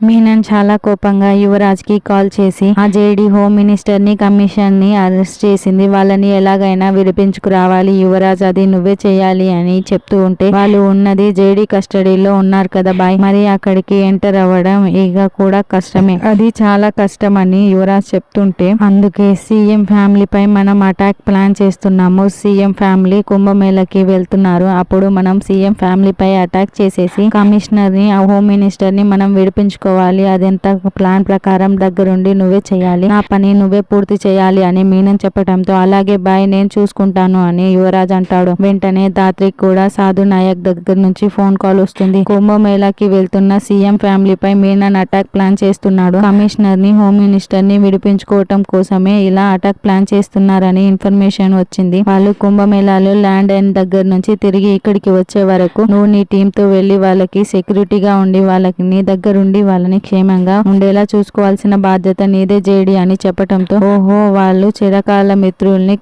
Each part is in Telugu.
మీనన్ చాలా కోపంగా యువరాజ్ కి కాల్ చేసి ఆ జేడీ హోమ్ మినిస్టర్ ని కమిషన్ ని అరెస్ట్ చేసింది, వాళ్ళని ఎలాగైనా విడిపించుకురావాలి యువరాజ్, అది నువ్వే చేయాలి అని చెప్తూ ఉంటే, వాళ్ళు ఉన్నది జేడీ కస్టడీలో ఉన్నారు కదా బాయ్, మరి అక్కడికి ఎంటర్ అవ్వడం ఇక కూడా కష్టమే, అది చాలా కష్టం అని యువరాజ్ చెప్తుంటే, అందుకే సీఎం ఫ్యామిలీపై మనం అటాక్ ప్లాన్ చేస్తున్నాము, సీఎం ఫ్యామిలీ కుంభమేళకి వెళ్తున్నారు, అప్పుడు మనం సీఎం ఫ్యామిలీపై అటాక్ చేసేసి కమిషనర్ ని ఆ హోమ్ మినిస్టర్ ని మనం విడిపించుకోవాలి, అదంతా ప్లాన్ ప్రకారం దగ్గరుండి నువ్వే చేయాలి, నా పని నువ్వే పూర్తి చేయాలి అని మీనన్ చెప్పడంతో, అలాగే బాయ్ నేను చూసుకుంటాను అని యువరాజ్ అంటాడు. వెంటనే దాత్రి కూడా సాధు నాయక్ దగ్గర నుంచి ఫోన్ కాల్ వస్తుంది. కుంభమేళాకి వెళ్తున్న సీఎం ఫ్యామిలీపై మీనన్ అటాక్ ప్లాన్ చేస్తున్నాడు, కమిషనర్ ని హోమ్ మినిస్టర్ ని విడిపించుకోవటం కోసమే ఇలా అటాక్ ప్లాన్ చేస్తున్నారని ఇన్ఫర్మేషన్ వచ్చింది. వాళ్ళు కుంభమేళాలో ల్యాండ్ ఎండ్ దగ్గర నుంచి తిరిగి ఇక్కడికి వచ్చే వరకు నువ్వు నీ టీమ్ తో వెళ్లి వాళ్ళకి సెక్యూరిటీగా ఉండి వాళ్ళకి నీ దగ్గరుండి వాళ్ళని క్షేమంగా ఉండేలా చూసుకోవాల్సిన బాధ్యత నీదే జేడి అని చెప్పటంతో, ఓహో వాళ్ళు చిరకాల మిత్రుల్ని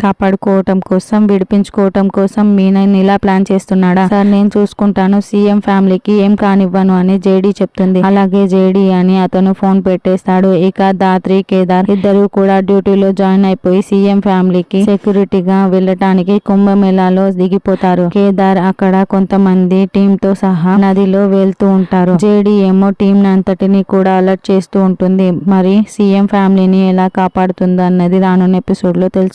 కాపాడుకోవటం కోసం విడిపించుకోవటం కోసం మీనన్ ఇలా ప్లాన్ చేస్తున్నాడా, సార్ నేను చూసుకుంటాను, సీఎం ఫ్యామిలీకి ఏం కానివ్వను అని జేడి చెప్తుంది. అలాగే జేడి అని అతను ఫోన్ పెట్టేస్తాడు. ఇక దాత్రి కేదార్ ఇద్దరు కూడా డ్యూటీలో జాయిన్ అయిపోయి సీఎం ఫ్యామిలీకి సెక్యూరిటీగా వెళ్ళటానికి కుంభమేళాలో దిగిపోతారు. కేదార్ అక్కడ కొంతమంది టీమ్ తో సహా నదిలో వెళ్తూ ఉంటారు. జేడి ఏమో టీం అంతటిని కూడా అలర్ట్ చేస్తూ ఉంటుంది. మరి సీఎం ఫ్యామిలీని ఎలా కాపాడుతుందో అన్నది రానున్న ఎపిసోడ్ లో తెలుసు.